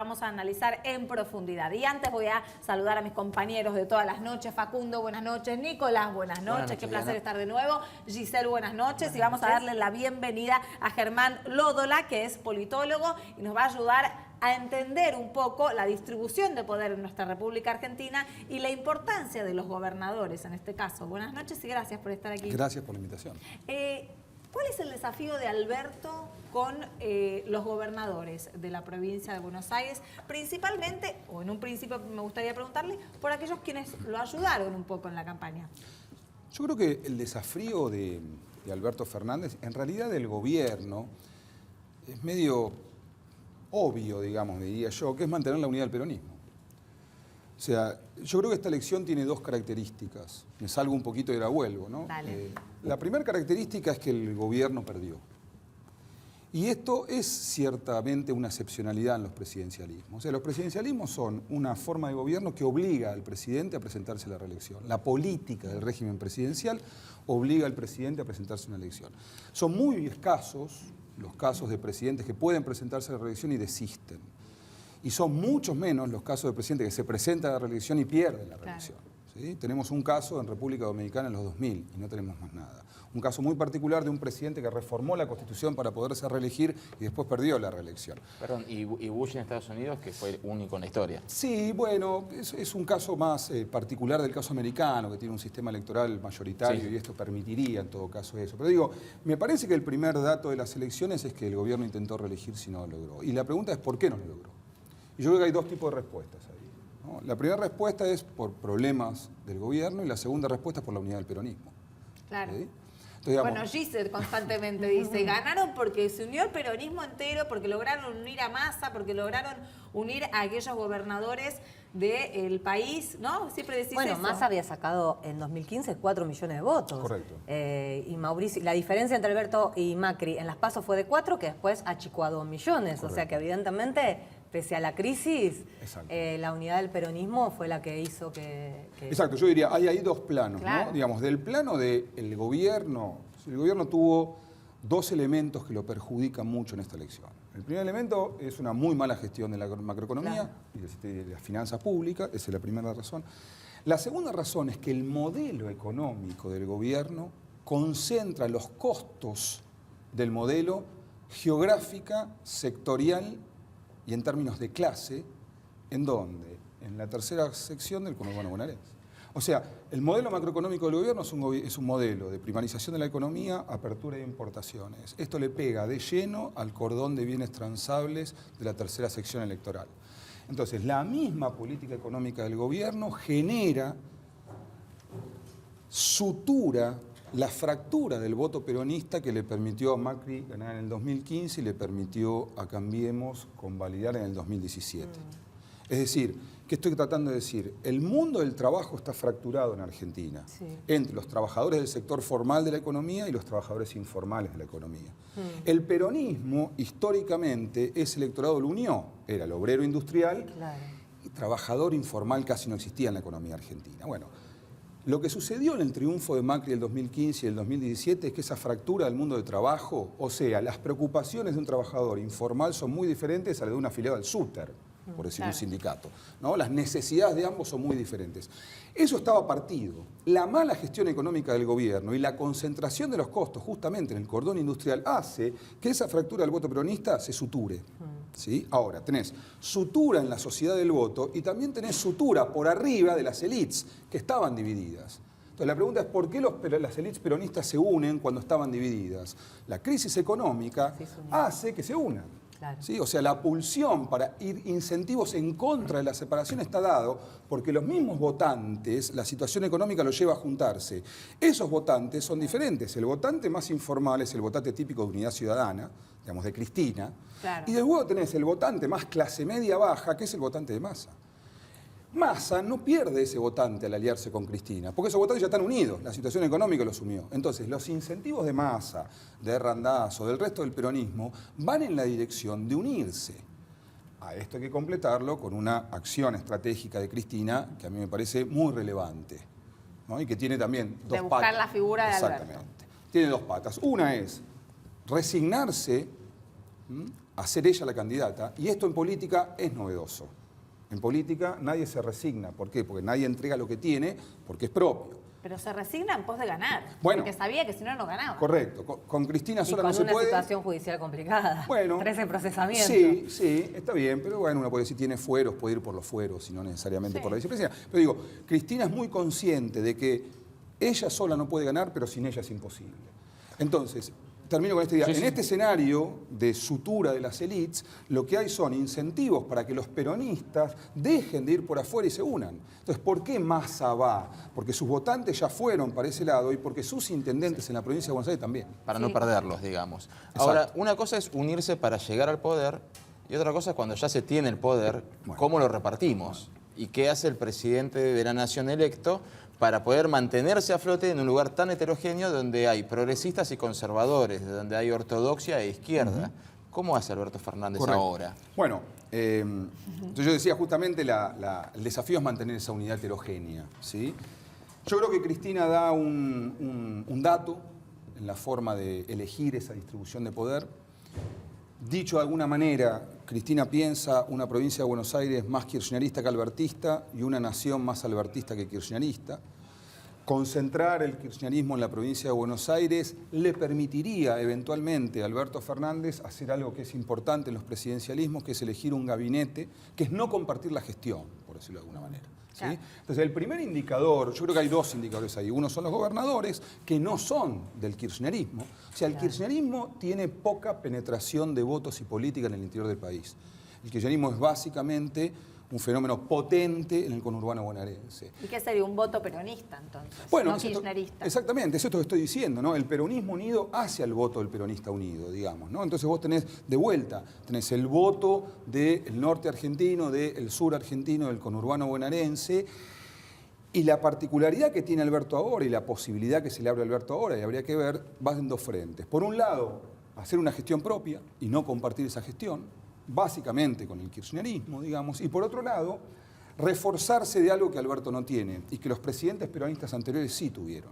vamos a analizar en profundidad. Y antes voy a saludar a mis compañeros de todas las noches. Facundo, buenas noches. Nicolás, buenas noches. Qué placer estar de nuevo. Giselle, buenas noches. Y vamos a darle la bienvenida a Germán Lódola, que es politólogo y nos va a ayudar a entender un poco la distribución de poder en nuestra República Argentina y la importancia de los gobernadores en este caso. Buenas noches y gracias por estar aquí. Gracias por la invitación. ¿Cuál es el desafío de Alberto con los gobernadores de la provincia de Buenos Aires? Principalmente, o en un principio me gustaría preguntarle, por aquellos quienes lo ayudaron un poco en la campaña. Yo creo que el desafío de Alberto Fernández, en realidad del gobierno, es medio obvio, digamos, diría yo, que es mantener la unidad del peronismo. O sea, yo creo que esta elección tiene dos características. Me salgo un poquito y ahora vuelvo, ¿no? La primera característica es que el gobierno perdió. Y esto es ciertamente una excepcionalidad en los presidencialismos. O sea, los presidencialismos son una forma de gobierno que obliga al presidente a presentarse a la reelección. La política del régimen presidencial obliga al presidente a presentarse a una elección. Son muy escasos los casos de presidentes que pueden presentarse a la reelección y desisten. Y son muchos menos los casos de presidentes que se presentan a la reelección y pierden la reelección. ¿Sí? Tenemos un caso en República Dominicana en los 2000 y no tenemos más nada. Un caso muy particular de un presidente que reformó la Constitución para poderse reelegir y después perdió la reelección. Perdón, ¿y Bush en Estados Unidos, que fue único en la historia? Sí, bueno, es un caso más particular del caso americano, que tiene un sistema electoral mayoritario, sí, y esto permitiría en todo caso eso. Pero digo, me parece que el primer dato de las elecciones es que el gobierno intentó reelegir si no lo logró. Y la pregunta es ¿por qué no lo logró? Y yo creo que hay dos tipos de respuestas ahí, ¿no? La primera respuesta es por problemas del gobierno y la segunda respuesta es por la unidad del peronismo. Claro. ¿Sí? Entonces, digamos, bueno, Giselle constantemente dice, ganaron porque se unió el peronismo entero, porque lograron unir a Massa, porque lograron unir a aquellos gobernadores del país, ¿no? Siempre decís bueno, eso. Massa había sacado en 2015 4 millones de votos. Correcto. Y Mauricio, la diferencia entre Alberto y Macri en las PASO fue de 4, que después achicó a 2 millones. Correcto. O sea que evidentemente, pese a la crisis, la unidad del peronismo fue la que hizo que... Exacto, yo diría, hay ahí dos planos, claro, ¿no? Digamos, del plano del gobierno, el gobierno tuvo dos elementos que lo perjudican mucho en esta elección. El primer elemento es una muy mala gestión de la macroeconomía, claro, y de las finanzas públicas, esa es la primera razón. La segunda razón es que el modelo económico del gobierno concentra los costos del modelo geográfica, sectorial y en términos de clase, ¿en dónde? En la tercera sección del conurbano bonaerense. O sea, el modelo macroeconómico del gobierno es un modelo de primarización de la economía, apertura de importaciones. Esto le pega de lleno al cordón de bienes transables de la tercera sección electoral. Entonces, la misma política económica del gobierno genera, sutura la fractura del voto peronista que le permitió a Macri ganar en el 2015 y le permitió a Cambiemos convalidar en el 2017. Es decir, ¿qué estoy tratando de decir? El mundo del trabajo está fracturado en Argentina, entre los trabajadores del sector formal de la economía y los trabajadores informales de la economía. El peronismo, históricamente, ese electorado lo unió. Era el obrero industrial, y trabajador informal casi no existía en la economía argentina. Bueno, lo que sucedió en el triunfo de Macri del 2015 y el 2017 es que esa fractura del mundo del trabajo, o sea, las preocupaciones de un trabajador informal son muy diferentes a las de un afiliado al SUTER, por decir un sindicato, ¿no? Las necesidades de ambos son muy diferentes. Eso estaba partido. La mala gestión económica del gobierno y la concentración de los costos justamente en el cordón industrial hace que esa fractura del voto peronista se suture. ¿Sí? Ahora, tenés sutura en la sociedad del voto y también tenés sutura por arriba de las élites que estaban divididas. Entonces la pregunta es ¿por qué las élites peronistas se unen cuando estaban divididas? La crisis económica hace que se unan. Claro. ¿Sí? O sea, la pulsión para ir incentivos en contra de la separación está dado porque los mismos votantes, la situación económica los lleva a juntarse. Esos votantes son diferentes. El votante más informal es el votante típico de Unidad Ciudadana, digamos, de Cristina. Claro. Y luego tenés el votante más clase media baja, que es el votante de Massa. Massa no pierde ese votante al aliarse con Cristina, porque esos votantes ya están unidos, la situación económica los unió. Entonces, los incentivos de Massa, de Randazzo, del resto del peronismo, van en la dirección de unirse. A esto hay que completarlo con una acción estratégica de Cristina que a mí me parece muy relevante, ¿no? Y que tiene también dos patas. De buscar la figura de Alberto. Exactamente. Tiene dos patas. Una es resignarse a ser ella la candidata, y esto en política es novedoso. En política nadie se resigna. ¿Por qué? Porque nadie entrega lo que tiene porque es propio. Pero se resigna en pos de ganar, Bueno, porque sabía que si no, no ganaba. Correcto. Con Cristina Y sola con no se una puede. situación judicial complicada. Bueno, 13 procesamientos. Sí, sí, está bien, pero bueno, uno puede decir tiene fueros, puede ir por los fueros y no necesariamente por la vicepresidencia. Pero digo, Cristina es muy consciente de que ella sola no puede ganar, pero sin ella es imposible. Entonces, termino con esta idea. En este escenario de sutura de las élites, lo que hay son incentivos para que los peronistas dejen de ir por afuera y se unan. Entonces, ¿por qué Massa va? Porque sus votantes ya fueron para ese lado y porque sus intendentes en la provincia de Buenos Aires también. Para no perderlos, digamos. Exacto. Ahora, una cosa es unirse para llegar al poder y otra cosa es cuando ya se tiene el poder, cómo lo repartimos y qué hace el presidente de la nación electo para poder mantenerse a flote en un lugar tan heterogéneo donde hay progresistas y conservadores, donde hay ortodoxia e izquierda. ¿Cómo hace Alberto Fernández ahora? Bueno, entonces yo decía justamente el desafío es mantener esa unidad heterogénea, ¿sí? Yo creo que Cristina da un dato en la forma de elegir esa distribución de poder. Dicho de alguna manera, Cristina piensa una provincia de Buenos Aires más kirchnerista que albertista y una nación más albertista que kirchnerista. Concentrar el kirchnerismo en la provincia de Buenos Aires le permitiría eventualmente a Alberto Fernández hacer algo que es importante en los presidencialismos, que es elegir un gabinete, que es no compartir la gestión, por decirlo de alguna manera. ¿Sí? Claro. Entonces, el primer indicador, yo creo que hay dos indicadores ahí. Uno son los gobernadores, que no son del kirchnerismo. O sea, el kirchnerismo tiene poca penetración de votos y política en el interior del país. El kirchnerismo es básicamente un fenómeno potente en el conurbano bonaerense. ¿Y qué sería un voto peronista entonces? Bueno, no kirchnerista. Exactamente, es esto que estoy diciendo, ¿no? El peronismo unido hacia el voto del peronista unido, digamos, ¿no? Entonces vos tenés de vuelta, tenés el voto del norte argentino, del sur argentino, del conurbano bonaerense, y la particularidad que tiene Alberto ahora y la posibilidad que se le abre a Alberto ahora, y habría que ver, va en dos frentes. Por un lado, hacer una gestión propia y no compartir esa gestión, básicamente con el kirchnerismo, digamos, y por otro lado, reforzarse de algo que Alberto no tiene y que los presidentes peronistas anteriores sí tuvieron.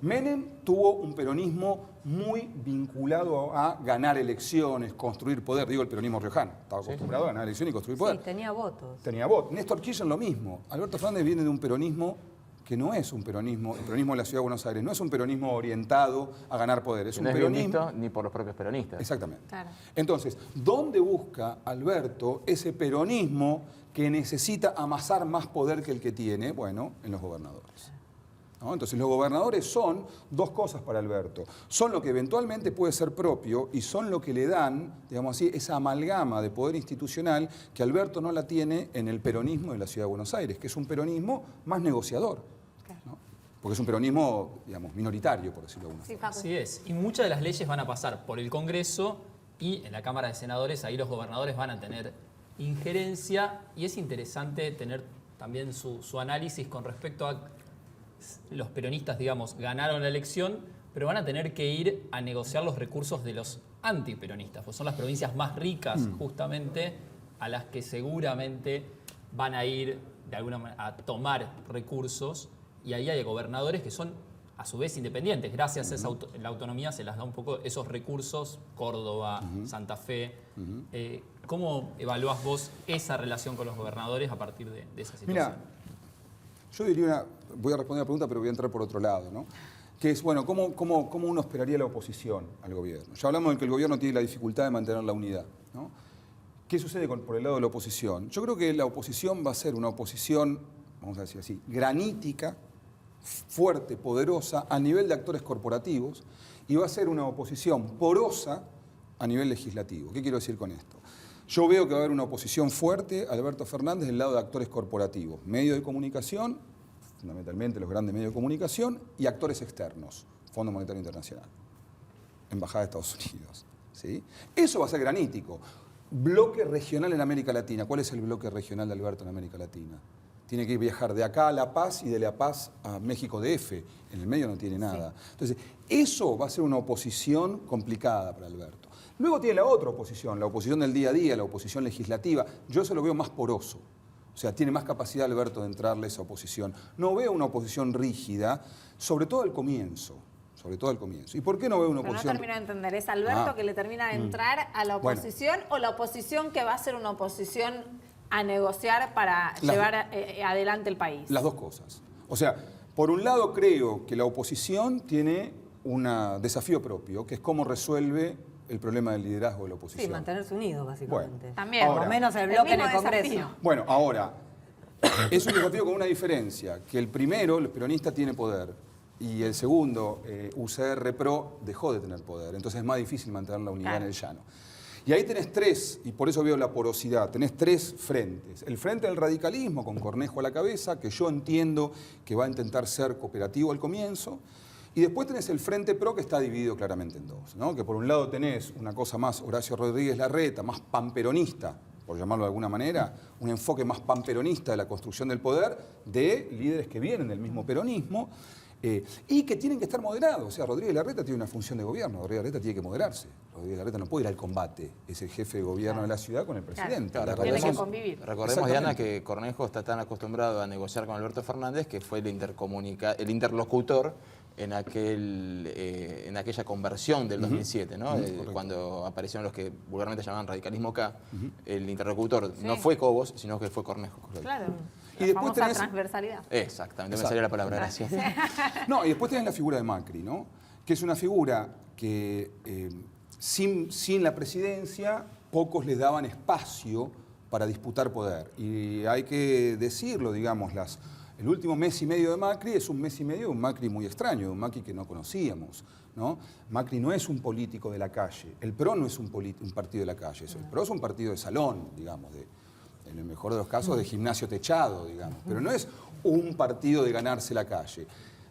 Menem tuvo un peronismo muy vinculado a ganar elecciones, construir poder. Digo, el peronismo riojano. Estaba acostumbrado a ganar elecciones y construir poder. Sí, tenía votos. Tenía votos. Néstor Kirchner lo mismo. Alberto Fernández viene de un peronismo que no es un peronismo, el peronismo de la Ciudad de Buenos Aires, no es un peronismo orientado a ganar poder, es un No es bien peronismo... visto ni por los propios peronistas. Exactamente. Claro. Entonces, ¿dónde busca Alberto ese peronismo que necesita amasar más poder que el que tiene? Bueno, en los gobernadores. ¿No? Entonces, los gobernadores son dos cosas para Alberto. Son lo que eventualmente puede ser propio y son lo que le dan, digamos así, esa amalgama de poder institucional que Alberto no la tiene en el peronismo de la Ciudad de Buenos Aires, que es un peronismo más negociador. ¿No? Porque es un peronismo, digamos, minoritario, por decirlo de alguna forma. Sí, Facu. Así es. Y muchas de las leyes van a pasar por el Congreso y en la Cámara de Senadores, ahí los gobernadores van a tener injerencia y es interesante tener también su análisis con respecto a los peronistas, digamos, ganaron la elección, pero van a tener que ir a negociar los recursos de los antiperonistas, pues son las provincias más ricas justamente a las que seguramente van a ir de alguna manera a tomar recursos y ahí hay gobernadores que son a su vez independientes. Gracias a esa la autonomía se las da un poco esos recursos, Córdoba, Santa Fe. ¿Cómo evaluás vos esa relación con los gobernadores a partir de esa situación? Mira, yo diría voy a responder la pregunta, pero voy a entrar por otro lado, ¿no? Que es, bueno, ¿cómo uno esperaría la oposición al gobierno? Ya hablamos de que el gobierno tiene la dificultad de mantener la unidad, ¿no? ¿Qué sucede por el lado de la oposición? Yo creo que la oposición va a ser una oposición, vamos a decir así, granítica, fuerte, poderosa, a nivel de actores corporativos, y va a ser una oposición porosa a nivel legislativo. ¿Qué quiero decir con esto? Yo veo que va a haber una oposición fuerte a Alberto Fernández del lado de actores corporativos, medios de comunicación, fundamentalmente los grandes medios de comunicación, y actores externos, Fondo Monetario Internacional, Embajada de Estados Unidos. ¿Sí? Eso va a ser granítico. Bloque regional en América Latina. ¿Cuál es el bloque regional de Alberto en América Latina? Tiene que viajar de acá a La Paz y de La Paz a México DF. En el medio no tiene nada. Sí. Entonces, eso va a ser una oposición complicada para Alberto. Luego tiene la otra oposición, la oposición del día a día, la oposición legislativa. Yo eso lo veo más poroso. O sea, tiene más capacidad Alberto de entrarle a esa oposición. No veo una oposición rígida, sobre todo al comienzo. sobre todo al comienzo. ¿Y por qué no veo una Pero no oposición? termino de entender, ¿es Alberto que le termina de entrar a la oposición o la oposición que va a ser una oposición a negociar para llevar adelante el país? Las dos cosas. O sea, por un lado creo que la oposición tiene un desafío propio, que es cómo resuelve el problema del liderazgo de la oposición. Sí, mantenerse unidos, básicamente. Bueno, También. Por lo menos el bloque en el mismo Congreso. desafío. Bueno, ahora, es un desafío con una diferencia, que el primero, el peronista, tiene poder, y el segundo, UCR Pro, dejó de tener poder. Entonces es más difícil mantener la unidad en el llano. Y ahí tenés tres, y por eso veo la porosidad, tenés tres frentes. El frente del radicalismo, con Cornejo a la cabeza, que yo entiendo que va a intentar ser cooperativo al comienzo. Y después tenés el Frente Pro, que está dividido claramente en dos, ¿no? Que por un lado tenés una cosa más Horacio Rodríguez Larreta, más panperonista, por llamarlo de alguna manera, un enfoque más panperonista de la construcción del poder, de líderes que vienen del mismo peronismo, y que tienen que estar moderados. O sea, Rodríguez Larreta tiene una función de gobierno, Rodríguez Larreta tiene que moderarse. Rodríguez Larreta no puede ir al combate, es el jefe de gobierno de la ciudad con el presidente. Claro, La tiene que relación- convivir. Recordemos, Diana, que Cornejo está tan acostumbrado a negociar con Alberto Fernández que fue el interlocutor en aquella conversión del 2007, ¿no? Cuando aparecieron los que vulgarmente llamaban radicalismo K, el interlocutor no fue Cobos, sino que fue Cornejo. Claro. Y La después famosa tenés- transversalidad. Exactamente, me salía la palabra, gracias. No, y después tenés la figura de Macri, ¿no? Que es una figura que sin la presidencia pocos les daban espacio para disputar poder. Y hay que decirlo, digamos, el último mes y medio de Macri es un mes y medio de un Macri muy extraño, de un Macri que no conocíamos, ¿no? Macri no es un político de la calle, el PRO no es un partido de la calle, el PRO es un partido de salón, digamos, en el mejor de los casos de gimnasio techado, digamos, pero no es un partido de ganarse la calle.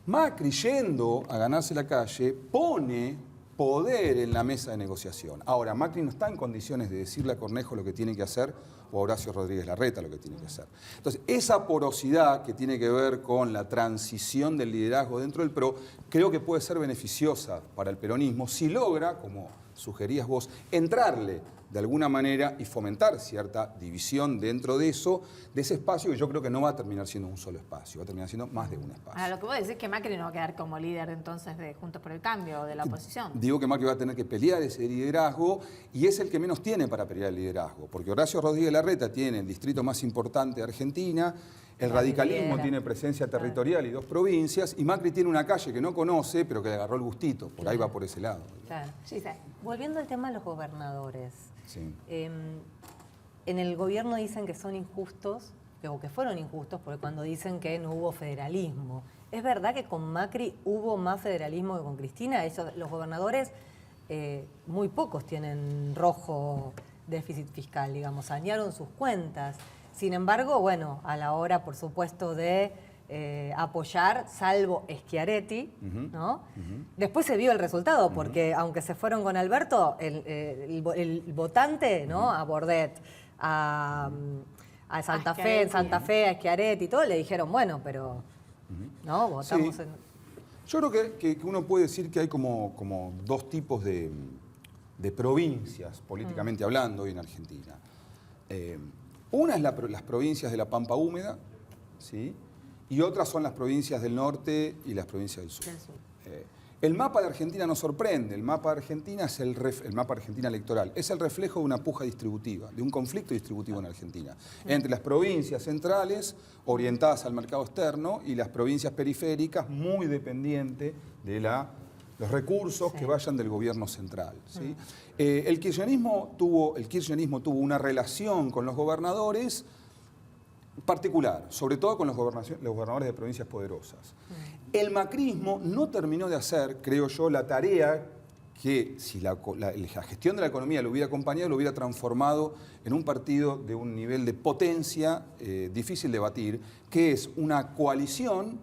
Macri, yendo a ganarse la calle, pone poder en la mesa de negociación. Ahora, Macri no está en condiciones de decirle a Cornejo lo que tiene que hacer o a Horacio Rodríguez Larreta lo que tiene que hacer. Entonces, esa porosidad que tiene que ver con la transición del liderazgo dentro del PRO, creo que puede ser beneficiosa para el peronismo si logra, como sugerías vos, entrarle de alguna manera y fomentar cierta división dentro de eso, de ese espacio que yo creo que no va a terminar siendo un solo espacio, va a terminar siendo más de un espacio. Ahora, lo que vos decís es que Macri no va a quedar como líder entonces de Juntos por el Cambio o de la oposición. Digo que Macri va a tener que pelear ese liderazgo y es el que menos tiene para pelear el liderazgo, porque Horacio Rodríguez Larreta tiene el distrito más importante de Argentina, el radicalismo tiene presencia territorial y 2 provincias, y Macri tiene una calle que no conoce, pero que le agarró el gustito, por ahí va por ese lado. Claro. Giselle. Volviendo al tema de los gobernadores. Sí. En el gobierno dicen que son injustos, o que fueron injustos, porque cuando dicen que no hubo federalismo. ¿Es verdad que con Macri hubo más federalismo que con Cristina? Los gobernadores, muy pocos tienen rojo déficit fiscal, digamos, sanearon sus cuentas. Sin embargo, bueno, a la hora, por supuesto, de apoyar, salvo Schiaretti, ¿no? Después se vio el resultado, porque aunque se fueron con Alberto, el votante, ¿no? A Bordet, a Santa Fe, en Santa Fe, a Schiaretti y todo, le dijeron, bueno, pero no, votamos Sí. en... Yo creo que uno puede decir que hay como 2 tipos de provincias, políticamente hablando, hoy en Argentina. Una es las provincias de la Pampa Húmeda, ¿sí? Y otras son las provincias del norte y las provincias del sur. El mapa de Argentina nos sorprende. El mapa de Argentina es el mapa de Argentina electoral. Es el reflejo de una puja distributiva, de un conflicto distributivo en Argentina. Entre las provincias centrales, orientadas al mercado externo, y las provincias periféricas, muy dependientes de los recursos que vayan del gobierno central, ¿sí? El kirchnerismo tuvo una relación con los gobernadores particular, sobre todo con los gobernadores de provincias poderosas. El macrismo no terminó de hacer, creo yo, la tarea que si la gestión de la economía lo hubiera acompañado, lo hubiera transformado en un partido de un nivel de potencia difícil de batir, que es una coalición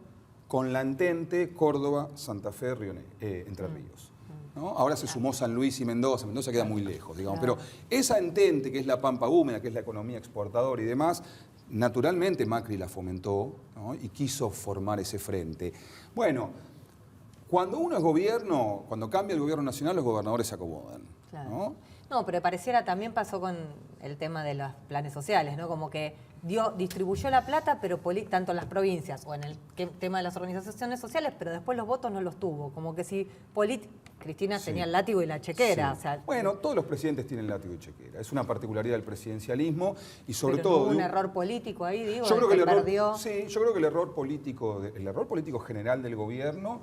con la entente Córdoba, Santa Fe, Entre Ríos, ¿no? Ahora se sumó San Luis y Mendoza. Mendoza queda muy lejos, digamos. Pero esa entente, que es la Pampa Húmeda, que es la economía exportadora y demás, naturalmente Macri la fomentó, ¿no? Y quiso formar ese frente. Bueno, cuando uno es gobierno, cuando cambia el gobierno nacional, los gobernadores se acomodan, Claro. ¿no? No, pero pareciera, también pasó el tema de los planes sociales, ¿no? Como que distribuyó la plata, pero tanto en las provincias o en el tema de las organizaciones sociales, pero después los votos no los tuvo. Como que si Cristina tenía el látigo y la chequera. Sí. O sea, Bueno, todos los presidentes tienen látigo y chequera. Es una particularidad del presidencialismo y sobre pero todo... hubo un error político ahí, digo, yo creo que perdió. Sí, yo creo que el error político general del gobierno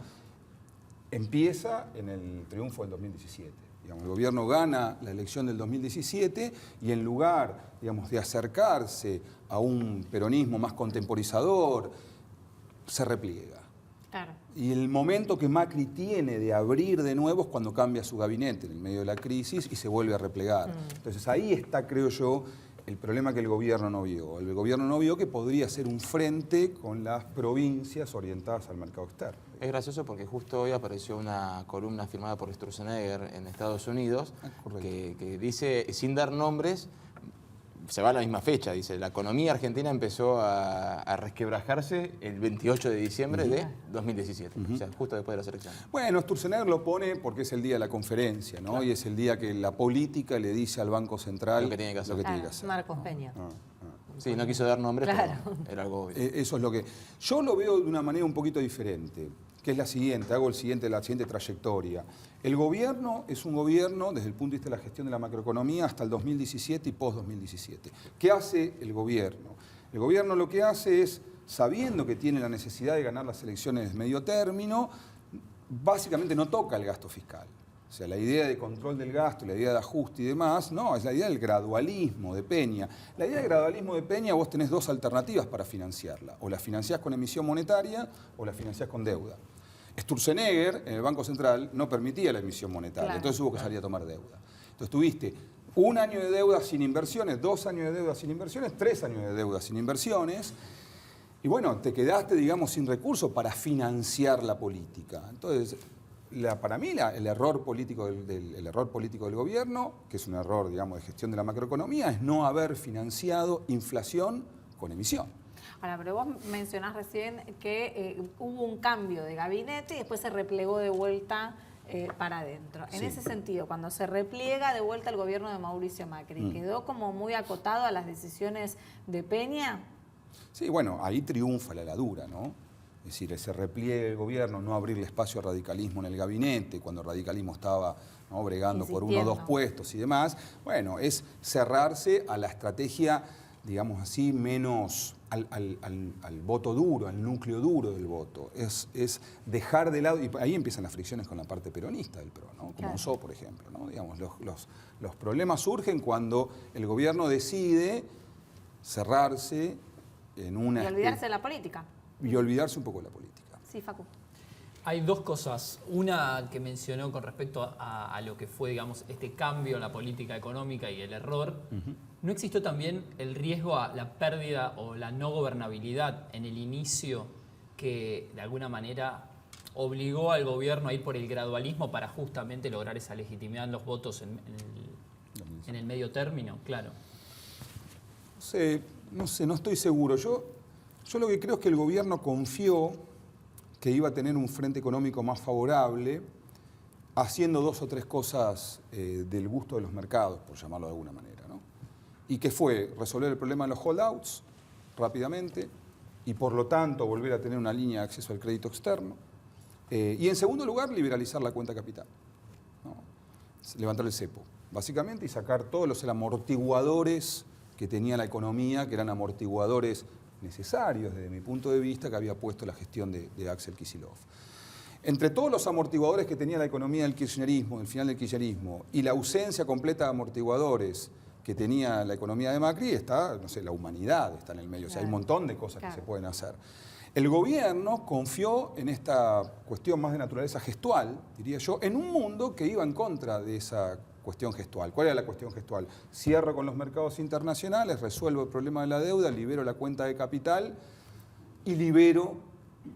empieza en el triunfo del 2017. Digamos, el gobierno gana la elección del 2017 y en lugar, digamos, de acercarse a un peronismo más contemporizador, se repliega. Claro. Y el momento que Macri tiene de abrir de nuevo es cuando cambia su gabinete en el medio de la crisis y se vuelve a replegar. Entonces ahí está, creo yo, el problema que el gobierno no vio. El gobierno no vio que podría ser un frente con las provincias orientadas al mercado externo. Es gracioso porque justo hoy apareció una columna firmada por Sturzenegger en Estados Unidos que dice, sin dar nombres, se va a la misma fecha, dice, la economía argentina empezó a resquebrajarse el 28 de diciembre de 2017, o sea, justo después de las elecciones. Bueno, Sturzenegger lo pone porque es el día de la conferencia, ¿no? Claro. Y es el día que la política le dice al Banco Central lo que tiene que hacer. Marcos Peña. Sí, no quiso dar nombres, claro, pero era algo obvio. Eso es lo que... Yo lo veo de una manera un poquito diferente, que es la siguiente, la siguiente trayectoria. El gobierno es un gobierno desde el punto de vista de la gestión de la macroeconomía hasta el 2017 y post-2017. ¿Qué hace el gobierno? El gobierno lo que hace es, sabiendo que tiene la necesidad de ganar las elecciones de medio término, básicamente no toca el gasto fiscal. O sea, la idea de control del gasto, la idea de ajuste y demás, no, es la idea del gradualismo de Peña. La idea del gradualismo de Peña, vos tenés dos alternativas para financiarla. O la financiás con emisión monetaria o la financiás con deuda. Sturzenegger, en el Banco Central, no permitía la emisión monetaria, claro, entonces hubo que salir a tomar deuda. Entonces tuviste 1 año de deuda sin inversiones, 2 años de deuda sin inversiones, 3 años de deuda sin inversiones, y bueno, te quedaste, digamos, sin recursos para financiar la política. Entonces, para mí el error político del gobierno, que es un error, digamos, de gestión de la macroeconomía, es no haber financiado inflación con emisión. Ahora, pero vos mencionás recién que hubo un cambio de gabinete y después se replegó de vuelta para adentro. En ese sentido, cuando se repliega de vuelta el gobierno de Mauricio Macri, ¿quedó como muy acotado a las decisiones de Peña? Sí, bueno, ahí triunfa la heladura, ¿no? Es decir, ese repliegue del gobierno, no abrirle espacio al radicalismo en el gabinete, cuando el radicalismo estaba, ¿no?, bregando por 1 o 2 puestos y demás. Bueno, es cerrarse a la estrategia, digamos así, menos al voto duro, al núcleo duro del voto. Es dejar de lado, y ahí empiezan las fricciones con la parte peronista del PRO, ¿no? Como Ossó, por ejemplo, ¿no? Digamos, los problemas surgen cuando el gobierno decide cerrarse en una... Y olvidarse de la política. Y olvidarse un poco de la política. Sí, Facu. Hay 2 cosas. Una que mencionó con respecto a lo que fue, digamos, este cambio en la política económica y el error. ¿No existió también el riesgo a la pérdida o la no gobernabilidad en el inicio que de alguna manera obligó al gobierno a ir por el gradualismo para justamente lograr esa legitimidad en los votos en el medio término? Claro. No sé, no estoy seguro. Yo lo que creo es que el gobierno confió que iba a tener un frente económico más favorable, haciendo 2 o 3 cosas del gusto de los mercados, por llamarlo de alguna manera, ¿no? Y que fue resolver el problema de los holdouts rápidamente y por lo tanto volver a tener una línea de acceso al crédito externo. Y en segundo lugar, liberalizar la cuenta capital, ¿no? Levantar el cepo, básicamente, y sacar todos los amortiguadores que tenía la economía, que eran amortiguadores necesarios desde mi punto de vista, que había puesto la gestión de Axel Kicillof. Entre todos los amortiguadores que tenía la economía del kirchnerismo, del final del kirchnerismo, y la ausencia completa de amortiguadores que tenía la economía de Macri, está, no sé, la humanidad está en el medio. O sea, hay un montón de cosas que se pueden hacer. El gobierno confió en esta cuestión más de naturaleza gestual, diría yo, en un mundo que iba en contra de esa cuestión gestual. ¿Cuál era la cuestión gestual? Cierro con los mercados internacionales, resuelvo el problema de la deuda, libero la cuenta de capital y libero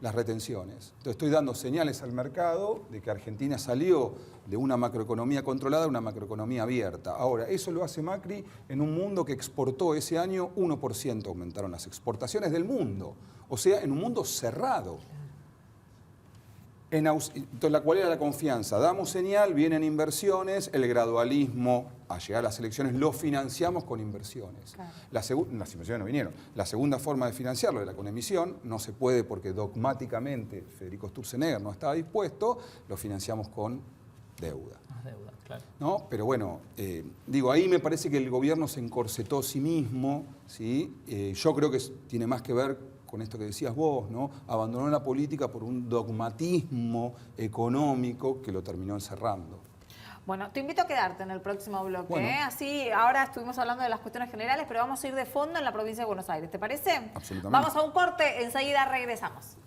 las retenciones. Entonces estoy dando señales al mercado de que Argentina salió de una macroeconomía controlada a una macroeconomía abierta. Ahora, eso lo hace Macri en un mundo que exportó ese año 1%, aumentaron las exportaciones del mundo. O sea, en un mundo cerrado. Entonces, ¿cuál era la confianza? Damos señal, vienen inversiones, el gradualismo, a llegar a las elecciones, lo financiamos con inversiones. Claro. Las inversiones no vinieron. La segunda forma de financiarlo era con emisión, no se puede porque dogmáticamente Federico Sturzenegger no estaba dispuesto, lo financiamos con deuda. Más deuda, claro. ¿No? Pero bueno, ahí me parece que el gobierno se encorsetó a sí mismo, ¿sí? Yo creo que tiene más que ver con esto que decías vos, ¿no? Abandonó la política por un dogmatismo económico que lo terminó encerrando. Bueno, te invito a quedarte en el próximo bloque. Bueno. Así, ahora estuvimos hablando de las cuestiones generales, pero vamos a ir de fondo en la provincia de Buenos Aires. ¿Te parece? Absolutamente. Vamos a un corte, enseguida regresamos.